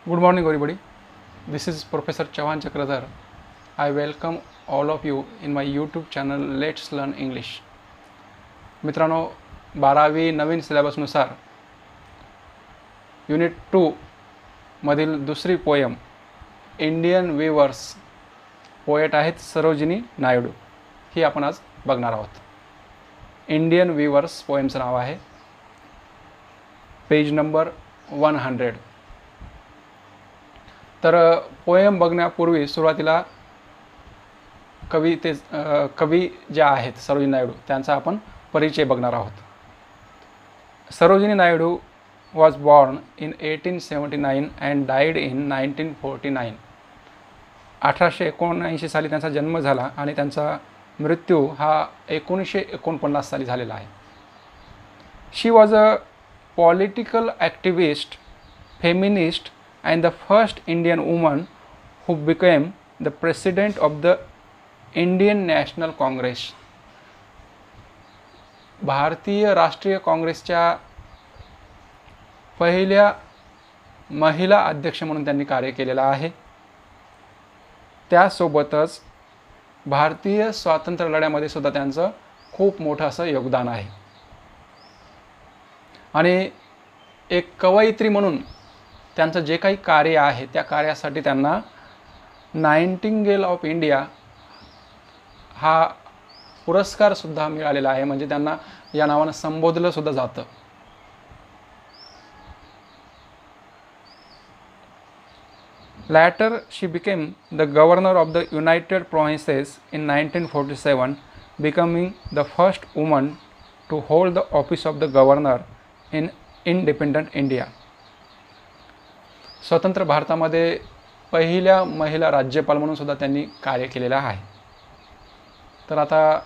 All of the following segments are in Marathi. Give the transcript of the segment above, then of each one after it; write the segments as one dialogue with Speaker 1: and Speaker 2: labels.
Speaker 1: Good morning, everybody. This is Professor Chavan Chakradhar. I welcome all of you in my YouTube channel Let's Learn English. मित्रांनो, 12वी नवीन सिलेबसनुसार युनिट 2 मधील दुसरी पोयम इंडियन वीवर्स पोएट आहेत सरोजिनी नायडू ही आपण आज बघणार आहोत. इंडियन वीवर्स पोएमचं नाव आहे. Page number 100. तर पोएम बघण्यापूर्वी सुरुवातीला कवी ज्या आहेत सरोजिनी नायडू त्यांचा आपण परिचय बघणार आहोत. Sarojini Naidu was born in 1879 and died in 1949. 1879 साली त्यांचा जन्म झाला आणि त्यांचा मृत्यू हा 1949 साली झालेला आहे. She was a political activist, feminist and the first Indian woman who became the president of the Indian National Congress. भारतीय राष्ट्रीय काँग्रेसच्या पहिल्या महिला अध्यक्ष म्हणून त्यांनी कार्य केलेलं आहे. त्यासोबतच भारतीय स्वातंत्र्य लढ्यामध्ये सुद्धा त्यांचं खूप मोठं असं योगदान आहे. आणि एक कवयित्री म्हणून त्यांचं जे काही कार्य आहे त्या कार्यासाठी त्यांना नाइटिंगेल ऑफ इंडिया हा पुरस्कारसुद्धा मिळालेला आहे. म्हणजे त्यांना या नावानं संबोधलं सुद्धा जातं. Later she became the governor of the United Provinces in 1947, becoming the first woman to hold the office of the governor in independent India. स्वतंत्र भारतामध्ये पहिल्या महिला राज्यपाल म्हणून सुद्धा त्यांनी कार्य केलेलं आहे. तर आता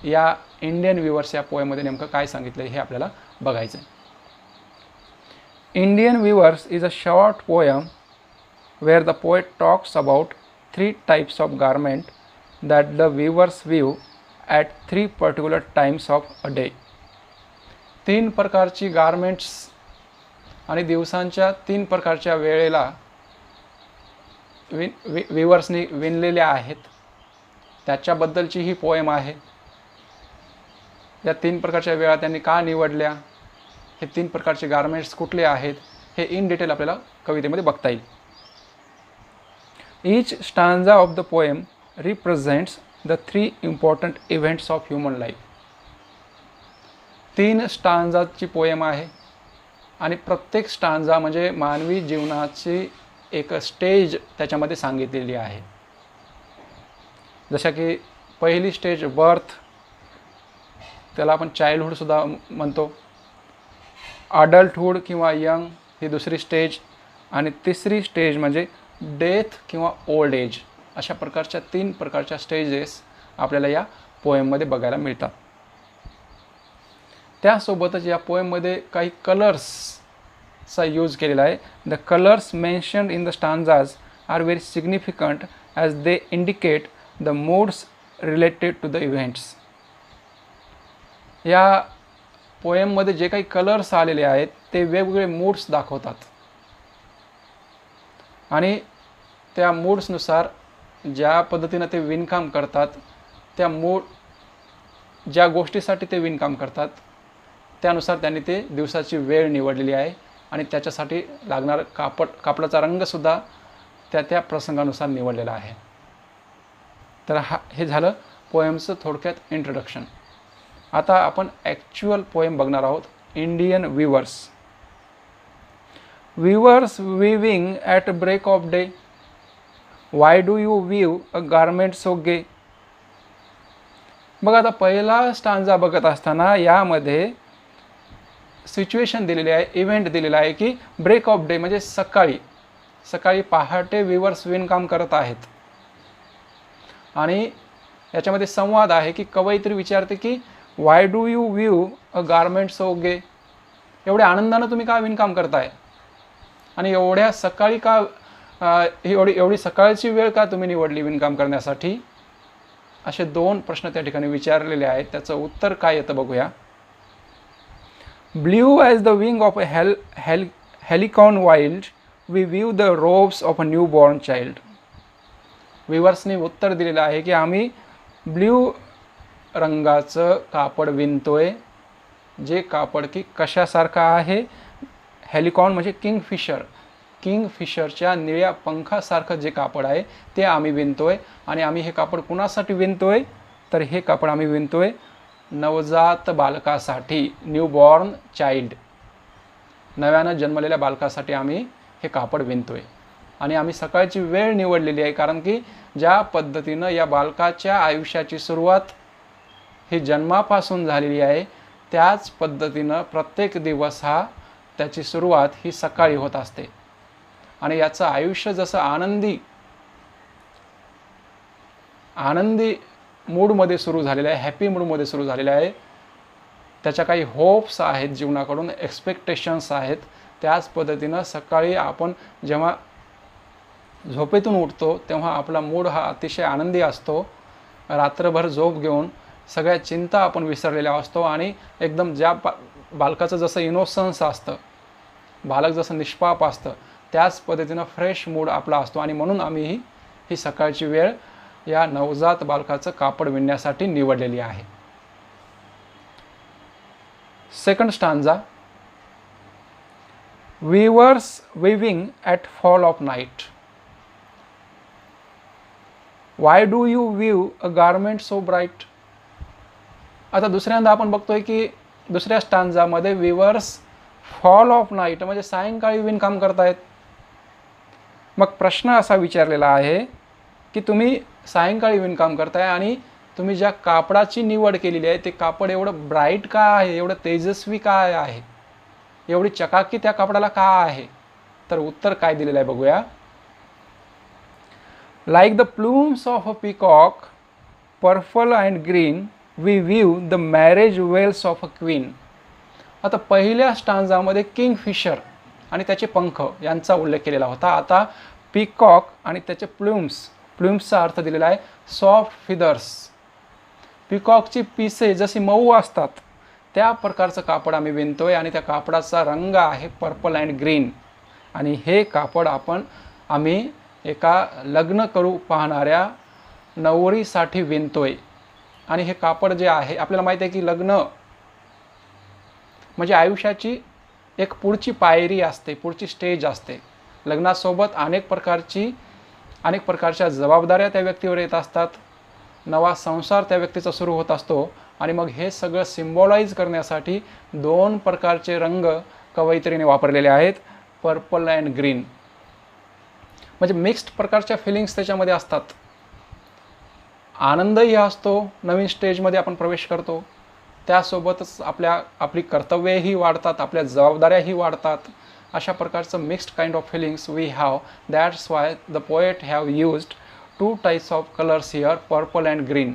Speaker 1: या इंडियन वीवर्स या पोएममध्ये नेमकं काय सांगितलं हे आपल्याला बघायचं आहे. Indian weavers is a short poem where the poet talks about 3 types of garment that the weavers weave at 3 particular times of a day. 3 प्रकारची गारमेंट्स आणि दिवसांच्या 3 प्रकारच्या वेळेला वीवर्सनी विणलेल्या आहेत त्याच्याबद्दलची ही पोएम आहे. या 3 प्रकारच्या वेळा त्यांनी का निवडल्या, हे 3 प्रकारचे गारमेंट्स कुठले आहेत हे इन डिटेल आपल्याला कवितेमध्ये बघता येईल. Each stanza of the poem represents the 3 important events of human life. 3 स्टांजाची पोएम आहे आणि प्रत्येक स्टांजा म्हणजे मानवी जीवनाची एक स्टेज त्याच्यामध्ये सांगितलेली आहे. जशा की पहिली स्टेज बर्थ, त्याला आपण चाइल्डहूडसुद्धा म्हणतो. अडल्टहूड किंवा यंग ही दुसरी स्टेज, आणि तिसरी स्टेज म्हणजे डेथ किंवा ओल्ड एज. अशा प्रकारच्या 3 प्रकारच्या स्टेजेस आपल्याला या पोएममध्ये बघायला मिळतात. त्यासोबतच या पोएममध्ये काही कलर्सचा यूज केलेला आहे. The colours mentioned in the stanzas are very significant as they indicate the moods related to the events. या पोएममध्ये जे काही कलर्स आलेले आहेत ते वेगवेगळे मूड्स दाखवतात आणि त्या मूड्सनुसार ज्या पद्धतीनं ते विणकाम करतात, त्या ज्या गोष्टीसाठी ते विणकाम करतात त्यानुसार त्यांनी ते दिवसाची वेळ निवडलेली आहे आणि त्याच्यासाठी लागणारा कापडाचा रंगसुद्धा त्या प्रसंगानुसार निवडलेला आहे. तर हे झालं पोएमचं थोडक्यात इंट्रोडक्शन. आता आपण ॲक्च्युअल पोएम बघणार आहोत. Indian weavers. Weavers weaving at break of day, why do you weave a garment so gay. बघा, आता पहिला स्टांजा बघत असताना यामध्ये सिच्युएशन दिलेली आहे, इव्हेंट दिलेला आहे की ब्रेक ऑफ डे म्हणजे सकाळी पहाटे वीवर्स विणकाम करत आहेत. आणि याच्यामध्ये संवाद आहे की कवयित्री विचारते की why do you view a garment so gay. एवढ्या आनंदानं तुम्ही का विणकाम करताय आणि एवढ्या सकाळी का, एवढी सकाळची वेळ का तुम्ही निवडली विणकाम करण्यासाठी. असे 2 प्रश्न त्या ठिकाणी विचारलेले आहेत. त्याचं उत्तर काय येतं बघूया. Blue as the wing of a helicon wild, we view the robes of a new born child. विवर्सने उत्तर दिलेलं आहे की आम्ही ब्ल्यू रंगाचं कापड विणतोय, जे कापड की कशासारखं आहे, हेलिकॉन म्हणजे किंगफिशरच्या निळ्या पंखासारखं जे कापड आहे ते आम्ही विणतोय. आणि आम्ही हे कापड कुणासाठी विणतोय, तर हे कापड आम्ही विणतोय नवजात बालकासाठी, न्यूबॉर्न चाइल्ड, नव्यानं जन्मलेल्या बालकासाठी आम्ही हे कापड विणतोय. आणि आम्ही सकाळची वेळ निवडलेली आहे कारण की ज्या पद्धतीनं या बालकाच्या आयुष्याची सुरुवात ही जन्मापासून झालेली आहे, त्याच पद्धतीनं प्रत्येक दिवस हा त्याची सुरुवात ही सकाळी होत असते. आणि याचं आयुष्य जसं आनंदी मूडमध्ये सुरू झालेलं आहे, हॅपी मूडमध्ये सुरू झालेलं आहे, त्याच्या काही होप्स आहेत जीवनाकडून, एक्सपेक्टेशन्स आहेत, त्याच पद्धतीनं सकाळी आपण जेव्हा झोपेतून उठतो तेव्हा आपला मूड हा अतिशय आनंदी असतो. रात्रभर झोप घेऊन सगळ्या चिंता आपण विसरलेल्या असतो आणि एकदम ज्या बालकाचं जसं इनोसन्स असतं, बालक जसं निष्पाप असतं, त्याच पद्धतीनं फ्रेश मूड आपला असतो. आणि म्हणून आम्ही ही सकाळची वेळ या नवजात बालकाचं कापड विणण्यासाठी निवडलेली आहे. Second stanza. Weavers weaving at fall of night. Why do you view a garment so bright. आता दुसऱ्यांदा आपण बघतोय की दुसऱ्या स्टांजामध्ये वीवर्स फॉल ऑफ नाईट म्हणजे सायंकाळी विणकाम करतायत. मग प्रश्न असा विचारलेला आहे की तुम्ही सायंकाळी विणकाम करताय आणि तुम्ही ज्या कापडाची निवड केलेली आहे ते कापड एवढं ब्राईट का आहे, एवढं तेजस्वी का आहे, एवढी चकाकी त्या कापडाला का आहे. तर उत्तर काय दिलेलं आहे बघूया. Like the plumes of a peacock, purple and green, we view the marriage veils of a queen. आता पहिल्या स्टांजामध्ये किंगफिशर आणि त्याचे पंख यांचा उल्लेख केलेला होता. आता पीकॉक आणि त्याचे प्लुम्सचा अर्थ दिलेला आहे सॉफ्ट फिदर्स. पीकॉकची पिसे जशी मऊ असतात त्या प्रकारचं कापड आम्ही विणतोय आणि त्या कापडाचा रंग आहे पर्पल अँड ग्रीन. आणि हे कापड आम्ही एका लग्न करू पाहणाऱ्या नवरीसाठी विणतोय. आणि हे कापड जे आहे, आपल्याला माहिती आहे की लग्न म्हणजे आयुष्याची एक पुढची पायरी असते, पुढची स्टेज असते. लग्नासोबत अनेक प्रकारच्या जबाबदाऱ्या त्या व्यक्तीवर येत असतात. नवा संसार त्या व्यक्तीचा सुरू होत असतो. आणि मग हे सगळं सिम्बॉलाइज करण्यासाठी 2 प्रकारचे रंग कवयित्रीने वापरलेले आहेत, पर्पल अँड ग्रीन. म्हणजे मिक्स्ड प्रकारच्या फिलिंग्स त्याच्यामध्ये असतात. आनंदही असतो, नवीन स्टेजमध्ये आपण प्रवेश करतो, त्यासोबतच आपली कर्तव्येही वाढतात, आपल्या जबाबदाऱ्याही वाढतात. अशा प्रकारचं mixed kind of feelings we have. That's why the poet have used 2 types of colours here, purple and green.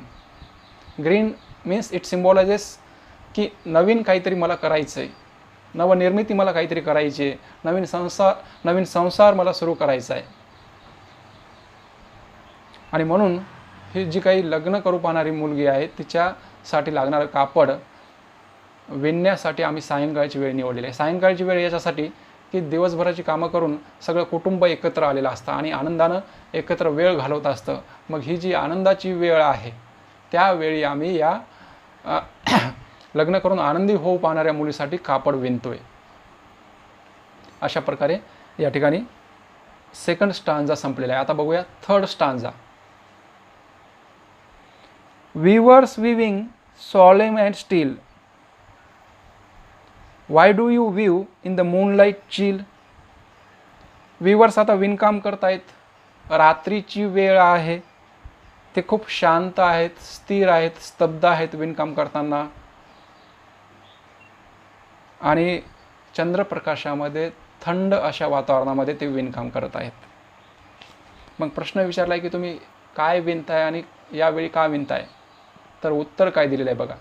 Speaker 1: Green means it symbolises की नवीन काहीतरी मला करायचं आहे, नवनिर्मिती मला काहीतरी करायची आहे, नवीन संसार मला सुरू करायचा आहे. आणि म्हणून ही जी काही लग्न करू पाहणारी मुलगी आहे तिच्यासाठी लागणारं कापड विणण्यासाठी आम्ही सायंकाळची वेळ निवडलेली आहे. सायंकाळची वेळ याच्यासाठी की दिवसभराची कामं करून सगळं कुटुंब एकत्र आलेलं असतं आणि आनंदानं एकत्र वेळ घालवत असतं. मग ही जी आनंदाची वेळ आहे त्यावेळी आम्ही या लग्न करून आनंदी होऊ पाहणाऱ्या मुलीसाठी कापड विणतोय. अशा प्रकारे या ठिकाणी सेकंड स्टांजा संपलेला आहे. आता बघूया third stanza. Weavers weaving solemn and still. Why do you view in the moonlight chill? Weavers आता विणकाम करतायत, रात्रीची वेळ आहे, ते खूप शांत आहेत, स्थिर आहेत, स्तब्ध आहेत विणकाम करताना आणि चंद्रप्रकाशामध्ये थंड अशा वातावरणामध्ये ते विणकाम करत आहेत. मग प्रश्न विचारला की तुम्ही काय विणताय आणि यावेळी का विणताय, तर उत्तर काय दिलेलं आहे बघा.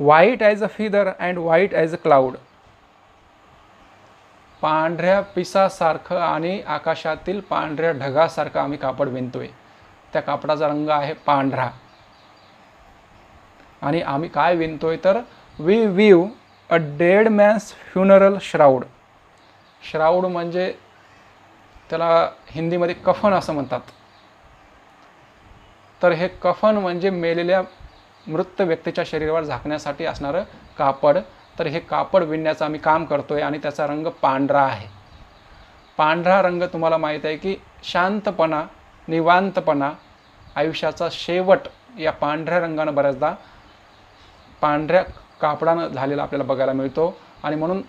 Speaker 1: White as a feather and white as a cloud. पांढऱ्या पिसासारखं आणि आकाशातील पांढऱ्या ढगासारखं आम्ही कापड विणतोय. त्या कापडाचा रंग आहे पांढरा. आणि आम्ही काय विणतोय तर we view a dead man's funeral shroud. Shroud म्हणजे त्याला हिंदीमध्ये कफन असं म्हणतात. तर हे कफन म्हणजे मेलेल्या मृत व्यक्तीच्या शरीरावर झाकण्यासाठी असणारं कापड. तर हे कापड विणण्याचं आम्ही काम करतोय आणि त्याचा रंग पांढरा आहे. पांढरा रंग तुम्हाला माहीत आहे की शांतपणा, निवांतपणा, आयुष्याचा शेवट या पांढऱ्या रंगानं बऱ्याचदा पांढऱ्या कापडानं झालेला आपल्याला बघायला मिळतो. आणि म्हणून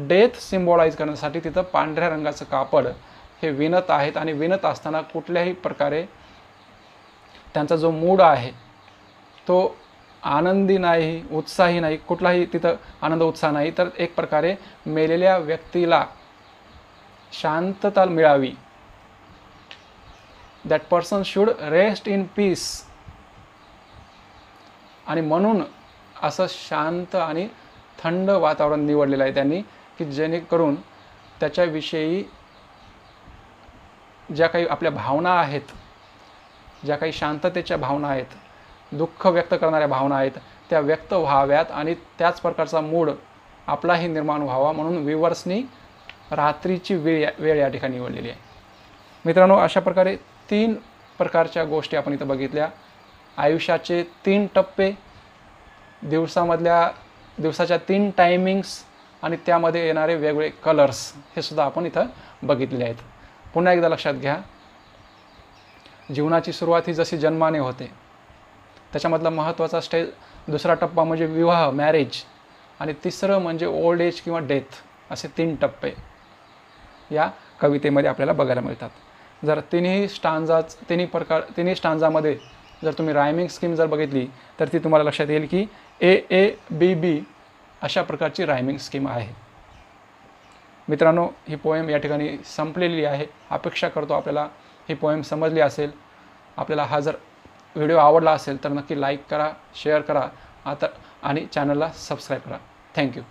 Speaker 1: डेथ सिम्बॉलाइज करण्यासाठी तिथं पांढऱ्या रंगाचं कापड हे विणत आहेत. आणि विणत असताना कुठल्याही प्रकारे त्यांचा जो मूड आहे तो आनंदी नाही, उत्साही नाही, कुठलाही तिथं आनंद उत्साह नाही. तर एक प्रकारे मेलेल्या व्यक्तीला शांतता मिळावी. That person should rest in peace. आणि म्हणून असं शांत आणि थंड वातावरण निवडलेलं आहे त्यांनी, की जेणेकरून त्याच्याविषयी ज्या काही आपल्या भावना आहेत, ज्या काही शांततेच्या भावना आहेत, दुःख व्यक्त करणाऱ्या भावना आहेत, त्या व्यक्त व्हाव्यात आणि त्याच प्रकारचा मूड आपलाही निर्माण व्हावा. म्हणून व्ह्यूअर्सनी रात्रीची वेळ या ठिकाणी निवडलेली आहे. मित्रांनो, अशा प्रकारे 3 प्रकारच्या गोष्टी आपण इथं बघितल्या. आयुष्याचे 3 टप्पे, दिवसाच्या 3 टायमिंग्स आणि त्यामध्ये येणारे वेगवेगळे कलर्स, हे सुद्धा आपण इथं बघितलेले आहेत. पुन्हा एकदा लक्षात घ्या, जीवनाची सुरुवात ही जशी जन्माने होते, त्याच्यामधला महत्त्वाचा स्टेज, दुसरा टप्पा म्हणजे विवाह, मॅरेज, आणि तिसरं म्हणजे ओल्ड एज किंवा डेथ, असे 3 टप्पे या कवितेमध्ये आपल्याला बघायला मिळतात. जर तिन्ही स्टांजामध्ये जर तुम्ही रायमिंग स्कीम जर बघितली तर ती तुम्हाला लक्षात येईल की A-A-B-B अशा प्रकारची रायमिंग स्कीम आहे. मित्रांनो, ही पोएम या ठिकाणी संपलेली आहे. अपेक्षा करतो आपल्याला ही पोएम समजली असेल. आपल्याला हा जर व्हिडिओ आवडला असेल तर नक्की लाईक करा, शेअर करा आणि चॅनलला सबस्क्राईब करा. थँक्यू.